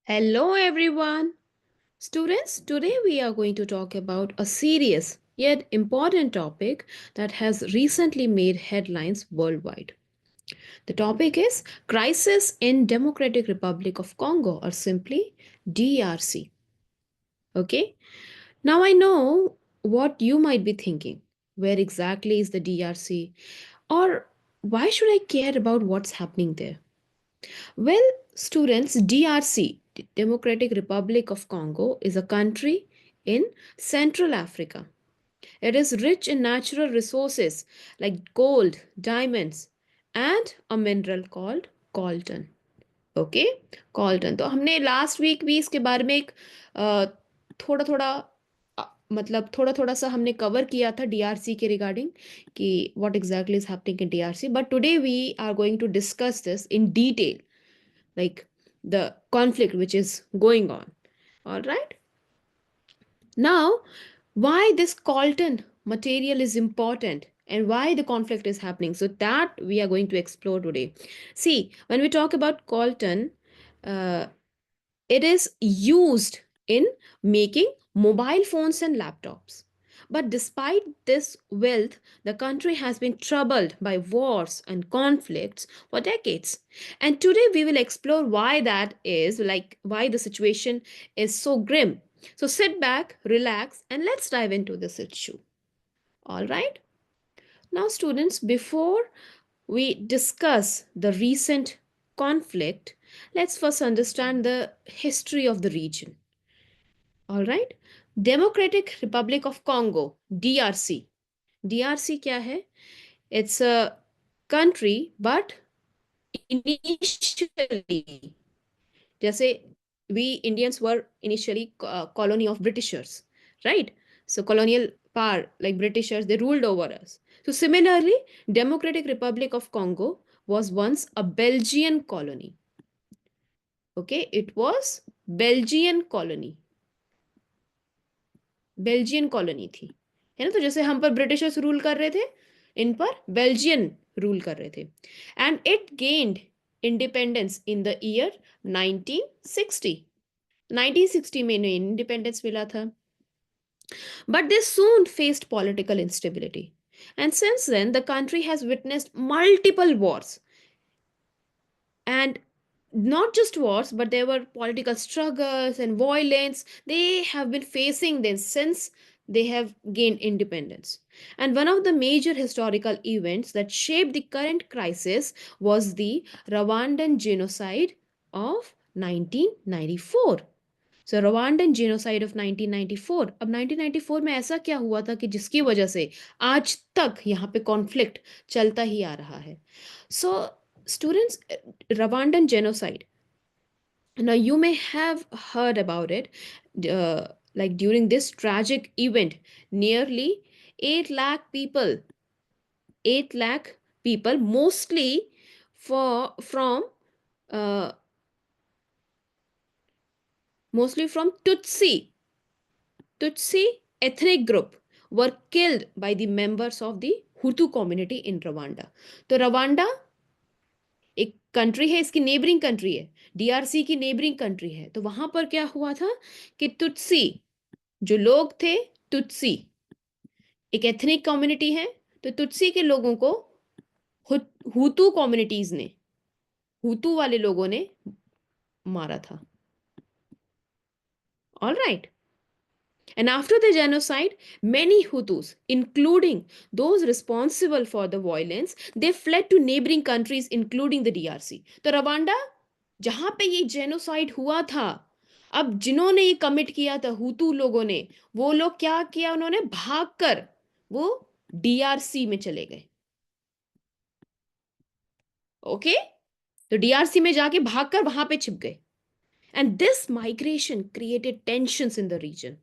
Hello everyone. Students, today we are going to talk about a serious yet important topic that has recently made headlines worldwide. The topic is Crisis in Democratic Republic of Congo, or simply DRC. Okay? Now I know what you might be thinking. Where exactly is the DRC? Or why should I care about what's happening there? Well, students, DRC, Democratic Republic of Congo, is a country in Central Africa. It is rich in natural resources like gold, diamonds, and a mineral called coltan. Okay coltan तो हमने last week भी इसके बारे में एक थोड़ा थोड़ा मतलब थोड़ा थोड़ा सा हमने कवर किया था डीआरसी के रिगार्डिंग कि what exactly is happening in DRC but today we are going to discuss this in detail like the conflict which is going on. All right. Now, why this coltan material is important and why the conflict is happening. So, that we are going to explore today. See, when we talk about coltan, uh, it is used in making mobile phones and laptops. But despite this wealth, the country has been troubled by wars and conflicts for decades. And today we will explore why that is, like why the situation is so grim. So sit back, relax, and let's dive into this issue. All right. Now, students, before we discuss the recent conflict, let's first understand the history of the region. All right. Democratic Republic of Congo, DRC. DRC क्या है? It's a country, but initially, जैसे we Indians were initially colony of Britishers, right? So colonial power, like Britishers, they ruled over us. So similarly, Democratic Republic of Congo was once a Belgian colony. Okay, it was Belgian colony. Belgian colony थी है ना तो जैसे हम पर Britishers rule कर रहे थे इन पर बेल्जियन रूल कर रहे थे and it gained independence in the year 1960 1960 में इन्हें इंडिपेंडेंस मिला था but they soon faced political instability and since then the country has witnessed multiple wars and not just wars but there were political struggles and violence they have been facing this since they have gained independence and one of the major historical events that shaped the current crisis was the Rwandan genocide of 1994 so Rwandan genocide of 1994 अब 1994 में ऐसा क्या हुआ था कि जिसकी वजह से आज तक यहाँ पे कॉन्फ्लिक्ट चलता ही आ रहा है सो students Rwandan genocide now you may have heard about it like during this tragic event nearly 8 lakh people 8 lakh people mostly for from uh, mostly from Tutsi ethnic group were killed by the members of the Hutu community in Rwanda. तो Rwanda एक country है इसकी neighbouring country है DRC की neighbouring country है तो वहां पर क्या हुआ था कि तुत्सी जो लोग थे तुत्सी एक एथनिक कम्युनिटी है तो तुत्सी के लोगों को हुतू कम्युनिटीज ने हुतू वाले लोगों ने मारा था all right And after the genocide, many Hutus, including those responsible for the violence, they fled to neighboring countries, including the DRC. तो रवांडा जहां पे ये जेनोसाइड हुआ था अब जिन्होंने ये कमिट किया था हुतू लोगों ने वो लोग क्या किया उन्होंने भागकर वो डीआरसी में चले गए ओके तो डीआरसी में जाके भागकर वहां पे छिप गए and this migration created tensions in the region.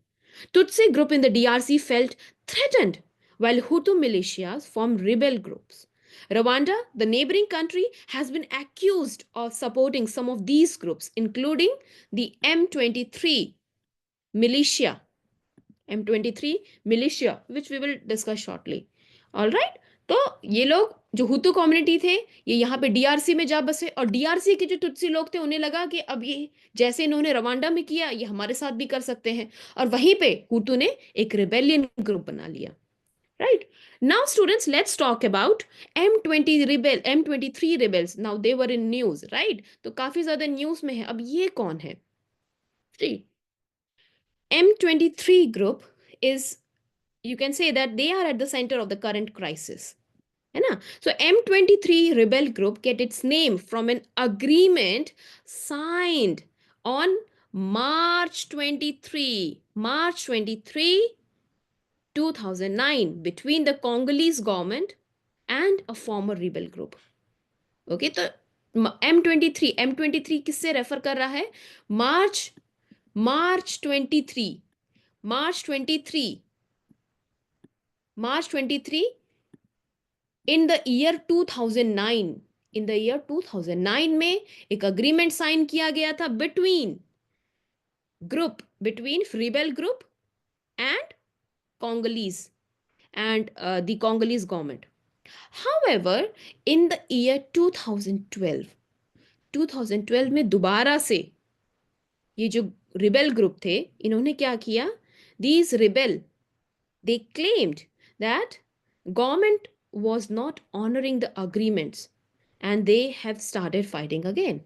Tutsi group in the DRC felt threatened, while Hutu militias formed rebel groups. Rwanda, the neighboring country, has been accused of supporting some of these groups, including the M23 militia. M23 militia, which we will discuss shortly. All right. तो ये लोग जो हुतू community थे, ये यहाँ पे DRC में जा बसे, और डीआरसी के जो तुत्सी लोग थे उन्हें लगा कि अब ये जैसे इन्होंने रवांडा में किया ये हमारे साथ भी कर सकते हैं, और वहीं पे हुतू ने एक रिबेलियन ग्रुप बना लिया। Right. Now students, let's talk about M23 rebels. Now they were in news, right, तो काफी ज्यादा न्यूज में है। अब ये कौन है? M23 group is, you can say that they are at the center of the current crisis. है ना? So M23 rebel group get its name from an agreement signed on March 23, 2009 between the Congolese government and a former rebel group. Okay, तो M23 किससे refer कर रहा है? मार्च मार्च 23 मार्च 23 मार्च 23 in the year 2009, in the year 2009 में एक agreement sign किया गया था between rebel group and Congolese and the Congolese government. However, in the year 2012 में दोबारा से ये जो रिबेल ग्रुप थे, इन्होंने क्या किया? These rebel, they claimed that government was not honoring the agreements and they have started fighting again.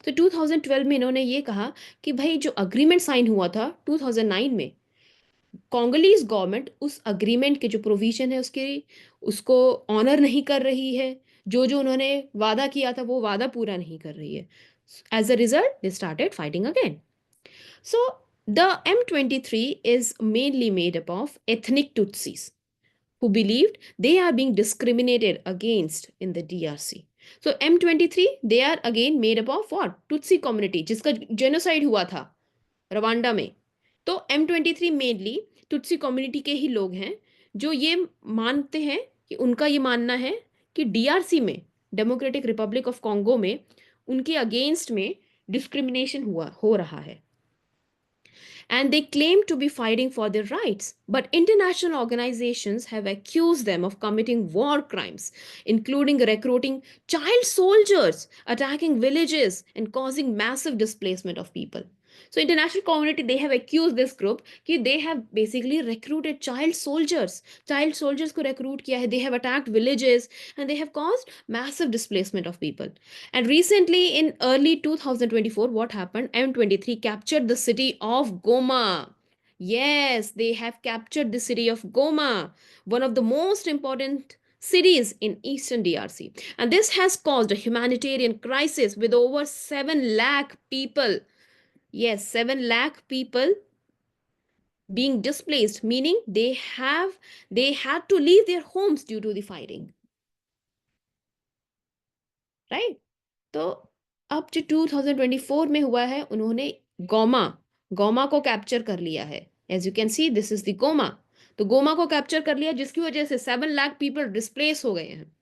तो 2012 में इन्होंने ये कहा कि भाई जो अग्रीमेंट साइन हुआ था 2009 में, कॉन्गोलीज गवर्नमेंट उस अग्रीमेंट के जो प्रोविजन है उसके उसको ऑनर नहीं कर रही है, जो जो उन्होंने वादा किया था वो वादा पूरा नहीं कर रही है। As a result they started fighting again. So the M23 is mainly made up of ethnic Tutsis who believed they are being discriminated against in the DRC. So M23 they are again made up of what? Tutsi community जिसका genocide हुआ था Rwanda में। तो M23 mainly Tutsi community के ही लोग हैं जो ये मानते हैं कि उनका ये मानना है कि डीआरसी में, डेमोक्रेटिक रिपब्लिक ऑफ कॉन्गो में, उनके अगेंस्ट में डिस्क्रिमिनेशन हो रहा है, and they claim to be fighting for their rights. But international organizations have accused them of committing war crimes, including recruiting child soldiers, attacking villages, and causing massive displacement of people. So international community, they have accused this group कि they have basically recruited child soldiers को recruit किया है, they have attacked villages and they have caused massive displacement of people. And recently in early 2024 what happened? M23 captured the city of Goma. Yes, they have captured the city of Goma, one of the most important cities in eastern DRC. And this has caused a humanitarian crisis with over 7 lakh people. Yes, 7 lakh people being displaced, meaning they had to leave their homes due to the fighting. Right? तो अब जो 2024 में हुआ है, उन्होंने गोमा गोमा को capture कर लिया है। As you can see this is the Goma. तो गोमा को कैप्चर कर लिया जिसकी वजह से 7 लाख पीपल डिस्प्लेस हो गए हैं।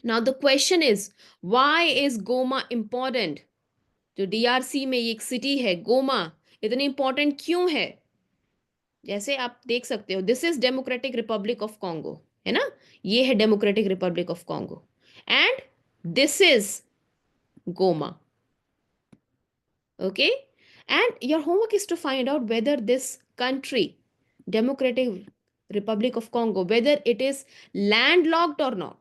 Now the question is why is Goma important? जो डीआरसी में एक सिटी है गोमा, इतनी इंपॉर्टेंट क्यों है? जैसे आप देख सकते हो, this is democratic Republic of Congo, है ना? ये है democratic Republic of Congo and this is Goma. Okay, and your homework is to find out whether this country, Democratic Republic of Congo, whether it is landlocked or not.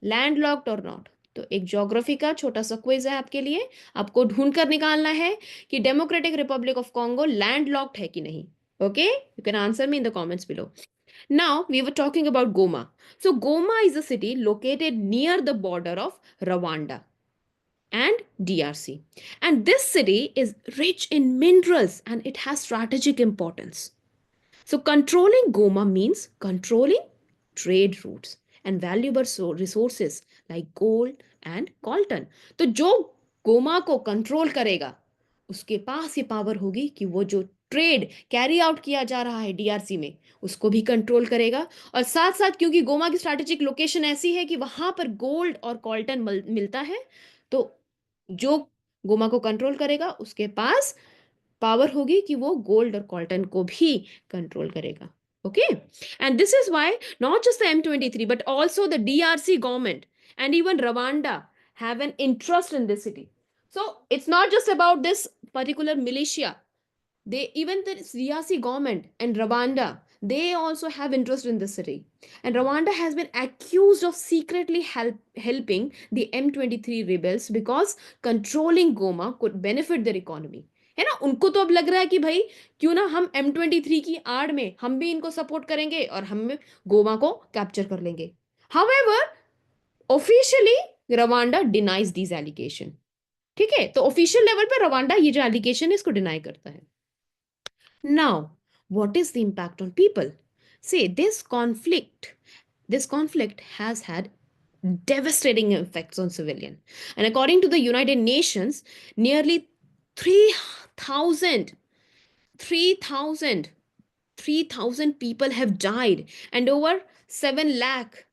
Landlocked or not. तो एक geography का छोटा सा quiz है आपके लिए। आपको ढूंढ कर निकालना है कि democratic Republic of Congo landlocked है कि नहीं। Okay, you can answer me in the comments below. Now we were talking about Goma. So Goma is a city located near the border of Rwanda and DRC. And this city is rich in minerals and it has strategic importance. So, controlling Goma means controlling trade routes and valuable resources like gold and coltan. तो जो गोमा को control करेगा उसके पास ये power होगी कि वो जो ट्रेड कैरी आउट किया जा रहा है डीआरसी में उसको भी कंट्रोल करेगा, और साथ साथ क्योंकि गोमा की स्ट्रैटेजिक लोकेशन ऐसी है कि वहां पर गोल्ड और कॉल्टन मिलता है, तो जो गोमा को कंट्रोल करेगा उसके पास पावर होगी कि वो गोल्ड और कॉल्टन को भी कंट्रोल करेगा। Okay. And this is why not just the M23, but also the DRC government and even Rwanda have an interest in this city. So it's not just about this particular militia. They even the DRC government and Rwanda, they also have interest in the city. And Rwanda has been accused of secretly helping the M23 rebels because controlling Goma could benefit their economy. है ना, उनको तो अब लग रहा है कि भाई क्यों ना हम M23 की आड़ में हम भी इनको सपोर्ट करेंगे और हम गोवा को कैप्चर कर लेंगे. However, officially Rwanda denies these allegation. ठीक है, तो ऑफिशियल लेवल पे रवांडा ये जो एलिगेशन है इसको डिनाई करता है. Now, what is the impact on people? See, this conflict has had devastating effects on civilian. And according to the United Nations, nearly 3,000, 3,000, 3,000 people have died and over 7 lakh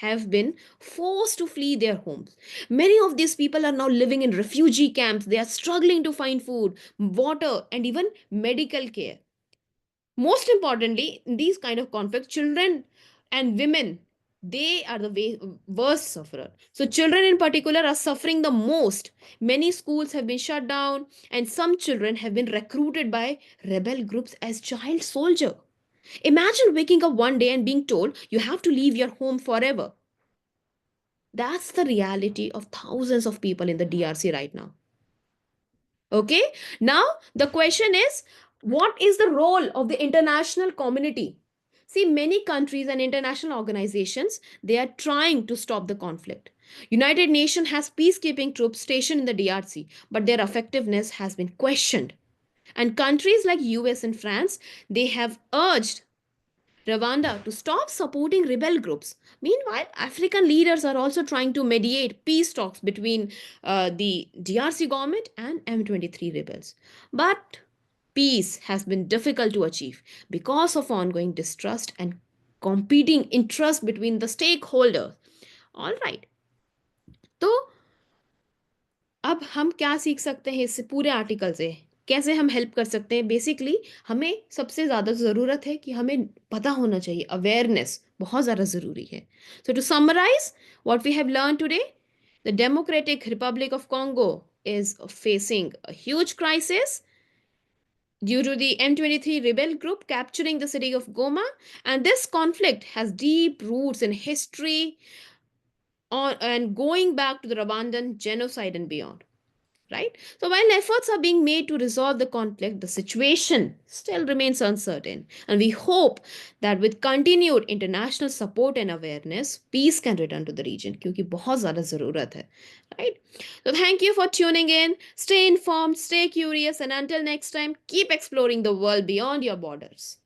have been forced to flee their homes. Many of these people are now living in refugee camps. They are struggling to find food, water, and even medical care. Most importantly, in these kind of conflicts, children and women, they are the worst sufferer. So children in particular are suffering the most. Many schools have been shut down and some children have been recruited by rebel groups as child soldier. Imagine waking up one day and being told you have to leave your home forever. That's the reality of thousands of people in the DRC right now. Okay, now the question is, what is the role of the international community? See, many countries and international organizations, they are trying to stop the conflict. United Nations has peacekeeping troops stationed in the DRC, but their effectiveness has been questioned. And countries like US and France, they have urged Rwanda to stop supporting rebel groups. Meanwhile, African leaders are also trying to mediate peace talks between the DRC government and M23 rebels. But peace has been difficult to achieve because of ongoing distrust and competing interest between the stakeholders. All right. तो अब हम क्या सीख सकते हैं इस पूरे article से, कैसे हम हेल्प कर सकते हैं? बेसिकली हमें सबसे ज़्यादा ज़रूरत है कि हमें पता होना चाहिए, अवेयरनेस बहुत ज़्यादा ज़रूरी है. So to summarize what we have learn today, the Democratic Republic of Congo is facing a huge crisis due to the M23 rebel group capturing the city of Goma, and this conflict has deep roots in history and going back to the Rwandan genocide and beyond. Right? So while efforts are being made to resolve the conflict, the situation still remains uncertain. And we hope that with continued international support and awareness, peace can return to the region. क्योंकि बहुत ज़्यादा ज़रूरत है. Right? So thank you for tuning in. Stay informed, stay curious, and until next time, keep exploring the world beyond your borders.